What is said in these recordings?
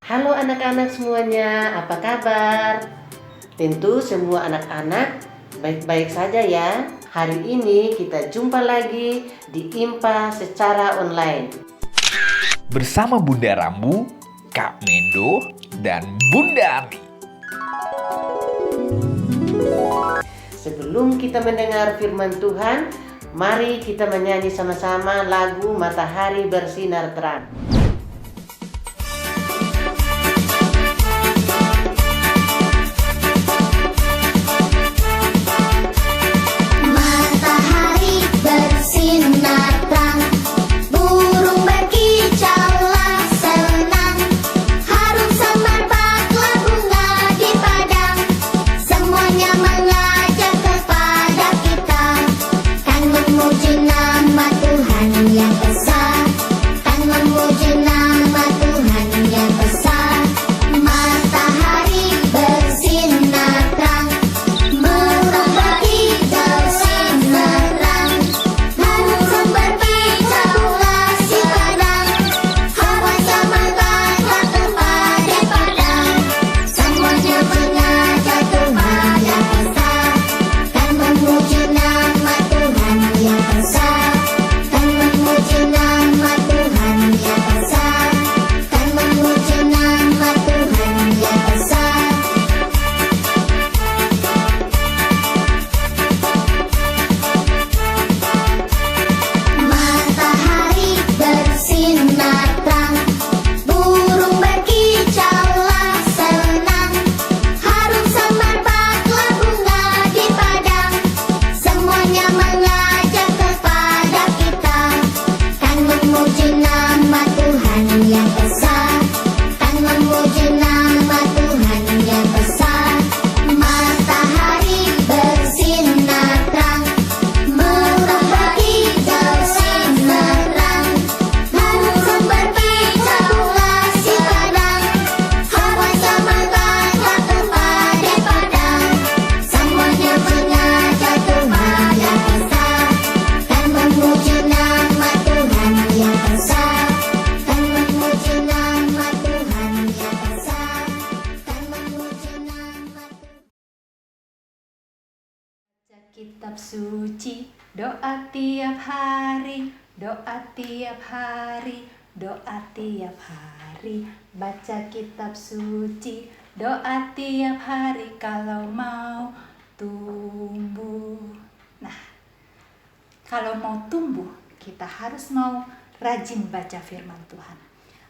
Halo anak-anak semuanya, apa kabar? Tentu semua anak-anak baik-baik saja ya. Hari ini kita jumpa lagi di IMPA secara online. Bersama Bunda Rambu, Kak Mendo, dan Bunda Ami. Sebelum kita mendengar firman Tuhan, mari kita menyanyi sama-sama lagu Matahari Bersinar Terang. Matahari bersinar terang, burung berkicaulah senang, harum semerbaklah bunga di padang, semuanya mengajak kepada kita, kan memuji nama Tuhan yang besar, kan memuji nama Tuhan yang besar. Matahari bersinar terang, burung berkicau semerang, harum berkicaulah si padang, hawa semerbaklah kepada padang, semuanya mengajak Tuhan yang besar, kan memuji nama Tuhan yang besar, kan memuji nama Tuhan yang besar, kan memuji nama Tuhan yang besar. Matahari bersinar terang, burung berkicaulah senang, harum semerbaklah bunga di padang, semuanya mengajak kepada kita, kan memuji nama Tuhan yang besar, kan memuji nama Tuhan yang besar. Matahari bersinar terang, burung berkicau semerang, harum berkicaulah si padang, hawa semerbaklah kepada padang, semuanya mengajak Tuhan yang besar, kan memuji nama Tuhan yang besar, kan memuji nama Tuhan yang besar, kan memuji nama Tuhan. Baca kitab suci, doa tiap hari, doa tiap hari, doa tiap hari. Baca kitab suci, doa tiap hari kalau mau tumbuh. Nah, kalau mau tumbuh, kita harus mau rajin baca firman Tuhan.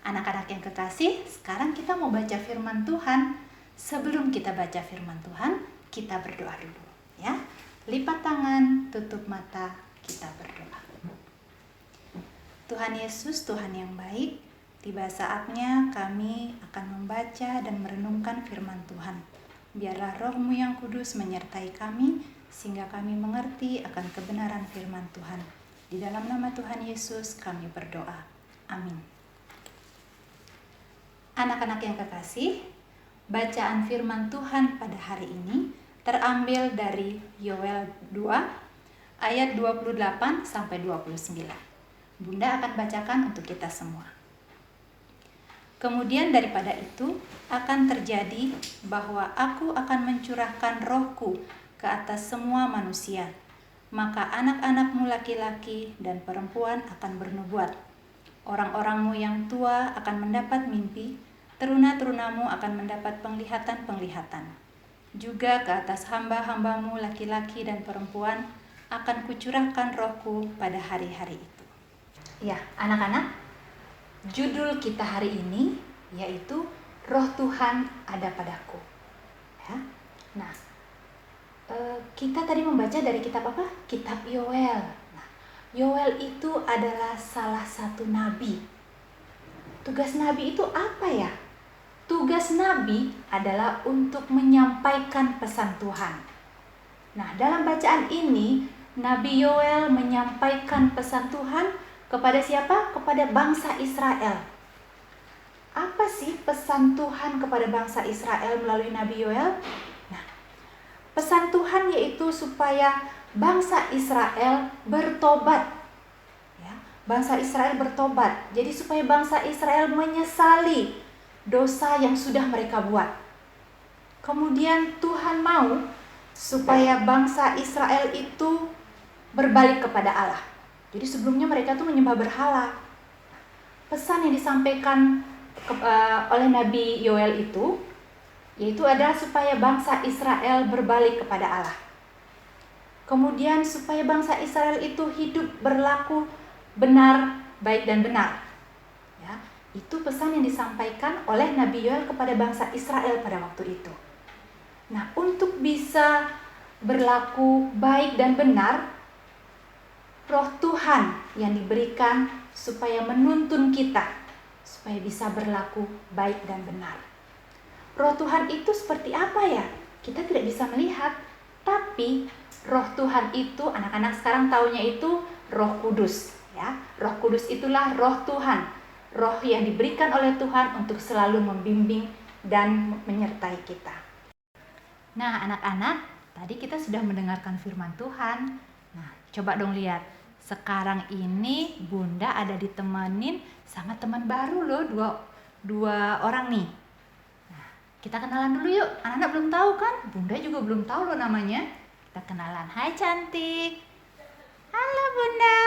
Anak-anak yang kekasih, sekarang kita mau baca firman Tuhan. Sebelum kita baca firman Tuhan, kita berdoa dulu ya. Lipat tangan, tutup mata, kita berdoa. Tuhan Yesus, Tuhan yang baik, tiba saatnya kami akan membaca dan merenungkan firman Tuhan. Biarlah Roh-Mu yang kudus menyertai kami, sehingga kami mengerti akan kebenaran firman Tuhan. Di dalam nama Tuhan Yesus kami berdoa. Amin. Anak-anak yang kekasih, bacaan firman Tuhan pada hari ini terambil dari Yoel 2 ayat 28 sampai 29. Bunda akan bacakan untuk kita semua. Kemudian daripada itu akan terjadi bahwa aku akan mencurahkan rohku ke atas semua manusia. Maka anak-anakmu laki-laki dan perempuan akan bernubuat. Orang-orangmu yang tua akan mendapat mimpi, teruna-terunamu akan mendapat penglihatan-penglihatan. Juga ke atas hamba-hambamu laki-laki dan perempuan akan kucurahkan rohku pada hari-hari itu. Ya, anak-anak, judul kita hari ini yaitu Roh Tuhan ada padaku. Ya. Nah, kita tadi membaca dari kitab apa? Kitab Yoel. Nah, Yoel itu adalah salah satu nabi. Tugas nabi itu apa ya? Tugas nabi adalah untuk menyampaikan pesan Tuhan. Nah, dalam bacaan ini, Nabi Yoel menyampaikan pesan Tuhan kepada siapa? Kepada bangsa Israel. Apa sih pesan Tuhan kepada bangsa Israel melalui Nabi Yoel? Nah, pesan Tuhan yaitu supaya bangsa Israel bertobat. Ya, bangsa Israel bertobat. Jadi supaya bangsa Israel menyesali dosa yang sudah mereka buat. Kemudian Tuhan mau supaya bangsa Israel itu berbalik kepada Allah. Jadi sebelumnya mereka tuh menyembah berhala. Pesan yang disampaikan oleh Nabi Yoel itu, yaitu adalah supaya bangsa Israel berbalik kepada Allah. Kemudian supaya bangsa Israel itu hidup berlaku benar, baik dan benar. Ya, itu pesan yang disampaikan oleh Nabi Yoel kepada bangsa Israel pada waktu itu. Nah, untuk bisa berlaku baik dan benar, Roh Tuhan yang diberikan supaya menuntun kita supaya bisa berlaku baik dan benar. Roh Tuhan itu seperti apa ya? Kita tidak bisa melihat, tapi Roh Tuhan itu, anak-anak sekarang taunya itu Roh Kudus, ya. Roh Kudus itulah Roh Tuhan, Roh yang diberikan oleh Tuhan untuk selalu membimbing dan menyertai kita. Nah, anak-anak, tadi kita sudah mendengarkan firman Tuhan. Nah, coba dong lihat. Sekarang ini Bunda ada ditemenin sama teman baru loh, dua orang nih. Kita kenalan dulu yuk. Anak-anak belum tahu kan? Bunda juga belum tahu loh namanya. Kita kenalan. Hai cantik. Halo Bunda.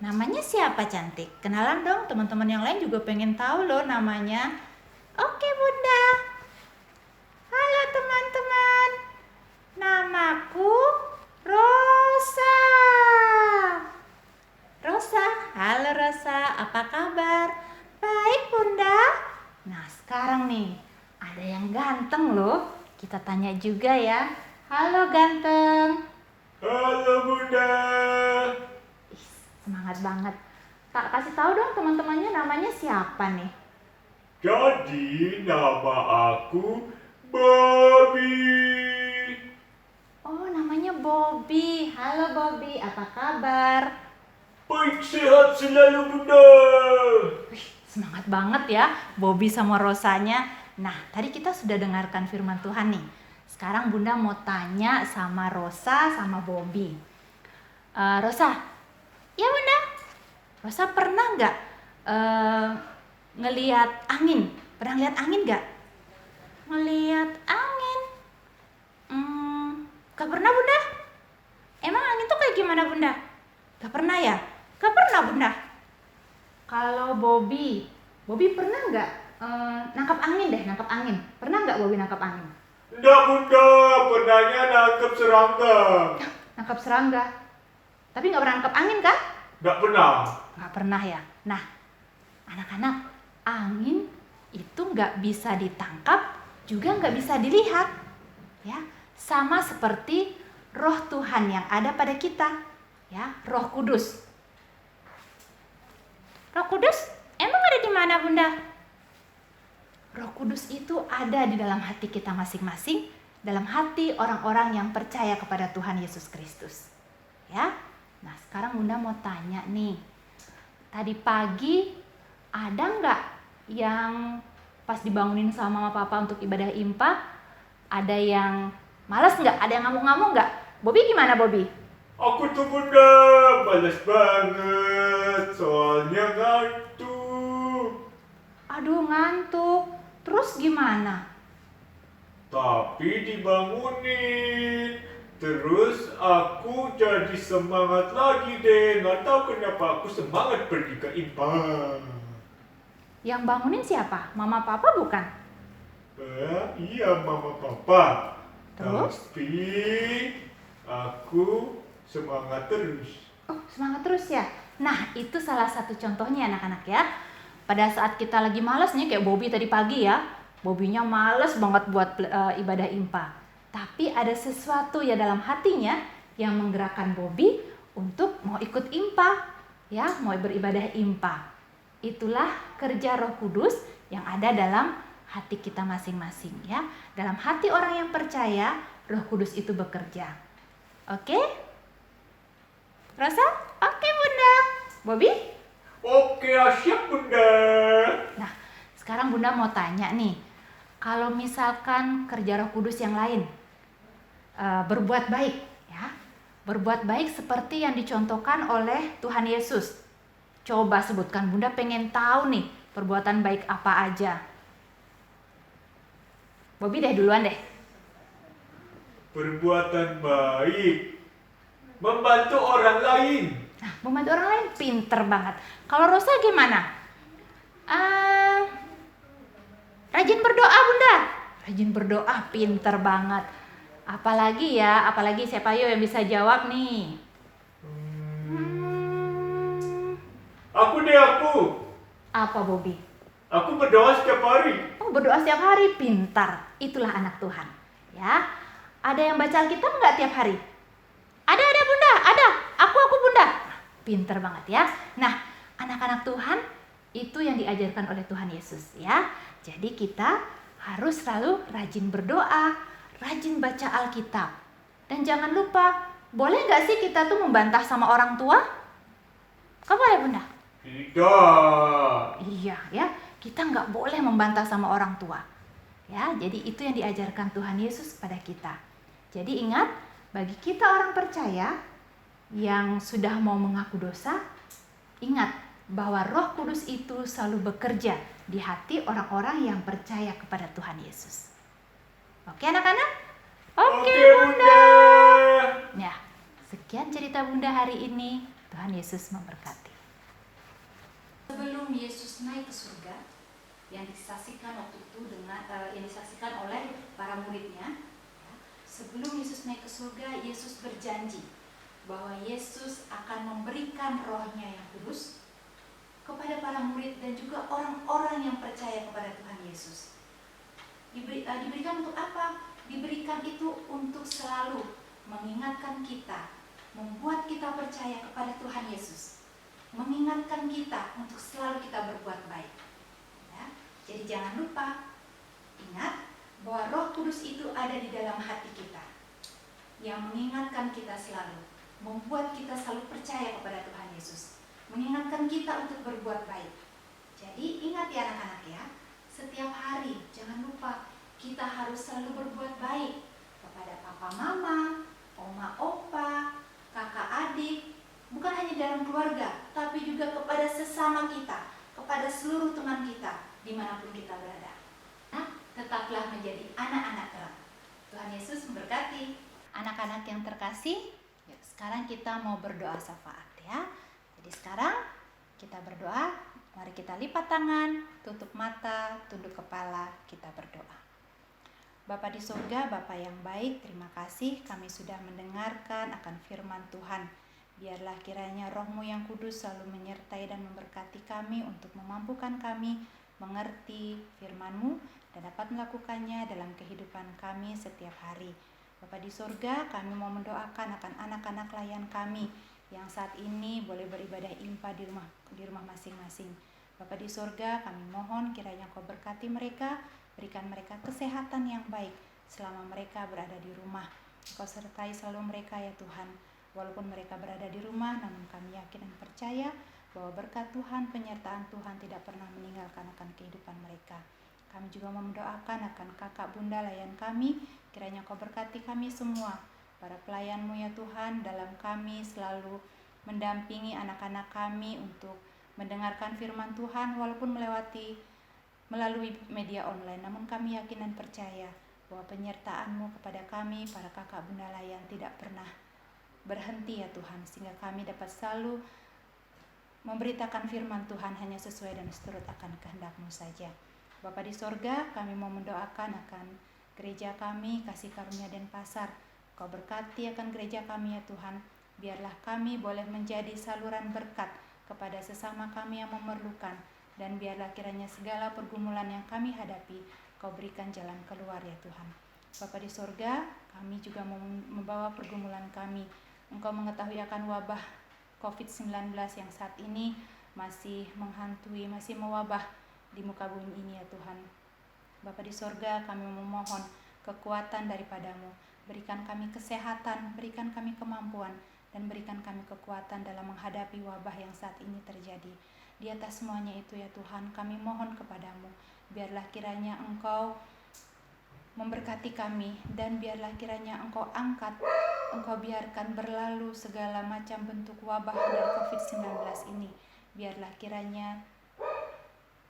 Namanya siapa cantik? Kenalan dong, teman-teman yang lain juga pengen tahu loh namanya. Oke Bunda. Halo teman-teman. Namaku Rosa. Rosa. Halo Rosa, apa kabar? Baik Bunda. Nah sekarang nih, ada yang ganteng loh. Kita tanya juga ya. Halo ganteng. Halo Bunda. Ih, semangat banget. Tak kasih tahu dong teman-temannya namanya siapa nih? Jadi nama aku Bobby. Oh namanya Bobby. Halo Bobby, apa kabar? Baik, sehat selalu Bunda. Wih, semangat banget ya Bobby sama Rosanya. Nah, tadi kita sudah dengarkan firman Tuhan nih. Sekarang Bunda mau tanya sama Rosa sama Bobby. Rosa, ya Bunda. Rosa pernah nggak ngelihat angin? Pernah lihat angin nggak? Ngelihat angin? Gak pernah Bunda. Emang angin tuh kayak gimana Bunda? Gak pernah ya? Gak pernah Bunda. Kalau Bobby pernah nggak nangkap angin deh, nangkap angin. Pernah nggak Bobby nangkap angin? Enggak Bunda, pernahnya nangkep serangga. Nangkap serangga. Tapi nggak pernah nangkap angin kan? Enggak pernah. Nggak pernah ya. Nah, anak-anak, angin itu nggak bisa ditangkap, juga nggak bisa dilihat. Ya, sama seperti Roh Tuhan yang ada pada kita. Ya, Roh Kudus. Roh Kudus emang ada di mana Bunda? Roh Kudus itu ada di dalam hati kita masing-masing, dalam hati orang-orang yang percaya kepada Tuhan Yesus Kristus. Ya. Nah, sekarang Bunda mau tanya nih. Tadi pagi ada nggak yang pas dibangunin sama Mama Papa untuk ibadah impa, ada yang malas nggak? Ada yang ngamuk-ngamuk nggak? Bobby gimana Bobby? Aku tuh Bunda, malas banget, soalnya ngantuk. Aduh ngantuk. Terus gimana? Tapi dibangunin. Terus aku jadi semangat lagi deh. Nggak tahu kenapa aku semangat pergi ke IPA. Yang bangunin siapa? Mama Papa bukan? Iya Mama Papa. Terus? Tapi aku semangat terus. Oh, semangat terus ya? Nah, itu salah satu contohnya anak-anak ya. Pada saat kita lagi malas nih, kayak Bobby tadi pagi ya. Bobbynya males banget buat ibadah impa. Tapi ada sesuatu ya dalam hatinya yang menggerakkan Bobby untuk mau ikut impa. Ya, mau beribadah impa. Itulah kerja Roh Kudus yang ada dalam hati kita masing-masing ya. Dalam hati orang yang percaya, Roh Kudus itu bekerja. Oke? Rosa? Oke Bunda. Bobby? Oke, siap Bunda. Nah, sekarang Bunda mau tanya nih. Kalau misalkan kerja Roh Kudus yang lain, berbuat baik ya. Berbuat baik seperti yang dicontohkan oleh Tuhan Yesus. Coba sebutkan, Bunda pengen tahu nih perbuatan baik apa aja. Bobby deh duluan deh. Perbuatan baik. Membantu orang lain. Nah, membantu orang lain pinter banget. Kalau Rosa gimana? Rajin berdoa Bunda. Rajin berdoa pinter banget. Apalagi siapa yang bisa jawab nih? Aku. Apa Bobby? Aku berdoa setiap hari. Oh, berdoa setiap hari, pintar. Itulah anak Tuhan. Ya. Ada yang baca Alkitab nggak tiap hari? Ada Bunda, ada. Aku Bunda. Nah, pintar banget ya. Nah, anak-anak Tuhan itu yang diajarkan oleh Tuhan Yesus ya. Jadi kita harus selalu rajin berdoa, rajin baca Alkitab. Dan jangan lupa, boleh nggak sih kita tuh membantah sama orang tua? Kamu boleh Bunda? Tidak. Iya ya, kita nggak boleh membantah sama orang tua. Ya, jadi itu yang diajarkan Tuhan Yesus kepada kita. Jadi ingat, bagi kita orang percaya yang sudah mau mengaku dosa, ingat bahwa Roh Kudus itu selalu bekerja di hati orang-orang yang percaya kepada Tuhan Yesus. Oke anak-anak? Oke Bunda. Ya, sekian cerita Bunda hari ini. Tuhan Yesus memberkati. Sebelum Yesus naik ke surga, yang disaksikan waktu itu yang disaksikan oleh para muridnya, ya, sebelum Yesus naik ke surga, Yesus berjanji bahwa Yesus akan memberikan Roh-Nya yang kudus kepada para murid dan juga orang-orang yang percaya kepada Tuhan Yesus. Diberikan untuk apa? Diberikan itu untuk selalu mengingatkan kita, membuat kita percaya kepada Tuhan Yesus, mengingatkan kita untuk selalu kita berbuat baik. Ya, jadi jangan lupa, ingat bahwa Roh Kudus itu ada di dalam hati kita, yang mengingatkan kita selalu, membuat kita selalu percaya kepada Tuhan Yesus, mengingatkan kita untuk berbuat baik. Jadi ingat ya anak-anak ya, setiap hari jangan lupa kita harus selalu berbuat baik kepada papa mama, oma opa, kakak adik, bukan hanya dalam keluarga, tapi juga kepada sesama kita, kepada seluruh teman kita, dimanapun kita berada. Nah, tetaplah menjadi anak-anak terang. Tuhan Yesus memberkati. Anak-anak yang terkasih, yuk sekarang kita mau berdoa syafaat ya. Jadi sekarang kita berdoa, mari kita lipat tangan, tutup mata, tunduk kepala, kita berdoa. Bapa di surga, Bapa yang baik, terima kasih kami sudah mendengarkan akan firman Tuhan. Biarlah kiranya Roh-Mu yang kudus selalu menyertai dan memberkati kami untuk memampukan kami mengerti firman-Mu dan dapat melakukannya dalam kehidupan kami setiap hari. Bapa di surga, kami mau mendoakan akan anak-anak layan kami yang saat ini boleh beribadah impa di rumah masing-masing. Bapa di surga, kami mohon kiranya Kau berkati mereka, berikan mereka kesehatan yang baik selama mereka berada di rumah. Kau sertai selalu mereka ya Tuhan. Walaupun mereka berada di rumah, namun kami yakin dan percaya bahwa berkat Tuhan, penyertaan Tuhan tidak pernah meninggalkan akan kehidupan mereka. Kami juga mendoakan akan kakak bunda layan kami, kiranya Kau berkati kami semua, para pelayan-Mu ya Tuhan, dalam kami selalu mendampingi anak-anak kami untuk mendengarkan firman Tuhan walaupun melalui media online. Namun kami yakin dan percaya bahwa penyertaan-Mu kepada kami, para kakak bunda layan, tidak pernah berhenti ya Tuhan, sehingga kami dapat selalu memberitakan firman Tuhan hanya sesuai dan seturut akan kehendak-Mu saja. Bapa di sorga, kami mau mendoakan akan gereja kami, Kasih Karunia Denpasar. Kau berkati akan gereja kami ya Tuhan, biarlah kami boleh menjadi saluran berkat kepada sesama kami yang memerlukan, dan biarlah kiranya segala pergumulan yang kami hadapi, Kau berikan jalan keluar ya Tuhan. Bapa di sorga, kami juga membawa pergumulan kami. Engkau mengetahui akan wabah COVID-19 yang saat ini masih menghantui, masih mewabah di muka bumi ini ya Tuhan. Bapa di sorga, kami memohon kekuatan daripada-Mu. Berikan kami kesehatan, berikan kami kemampuan, dan berikan kami kekuatan dalam menghadapi wabah yang saat ini terjadi. Di atas semuanya itu ya Tuhan, kami mohon kepada-Mu, biarlah kiranya Engkau memberkati kami, dan biarlah kiranya Engkau angkat, Engkau biarkan berlalu segala macam bentuk wabah dari COVID-19 ini. Biarlah kiranya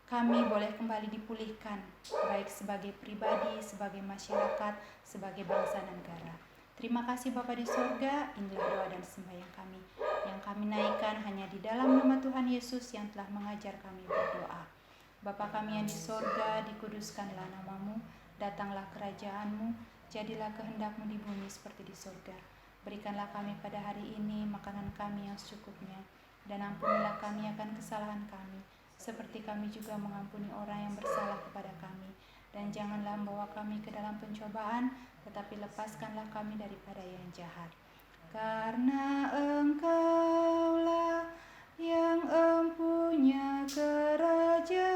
kami boleh kembali dipulihkan, baik sebagai pribadi, sebagai masyarakat, sebagai bangsa dan negara. Terima kasih Bapa di sorga, inilah doa dan sembahyang kami, yang kami naikkan hanya di dalam nama Tuhan Yesus yang telah mengajar kami berdoa. Bapa kami yang di sorga, dikuduskanlah namamu, datanglah kerajaanmu, jadilah kehendak-Mu di bumi seperti di sorga. Berikanlah kami pada hari ini makanan kami yang secukupnya, dan ampunilah kami akan kesalahan kami, seperti kami juga mengampuni orang yang bersalah kepada kami. Dan janganlah membawa kami ke dalam pencobaan, tetapi lepaskanlah kami daripada yang jahat. Karena Engkaulah yang empunya kerajaan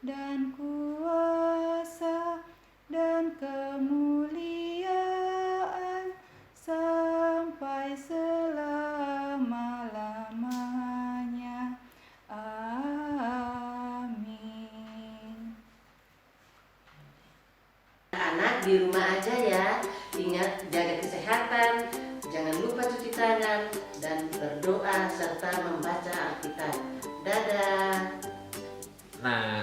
dan kuasa dan kemuliaan sampai selama-lamanya. Amin. Anak di rumah aja ya, ingat jaga kesehatan, jangan lupa cuci tangan, dan berdoa serta membaca Alkitab. Dadah. Nah,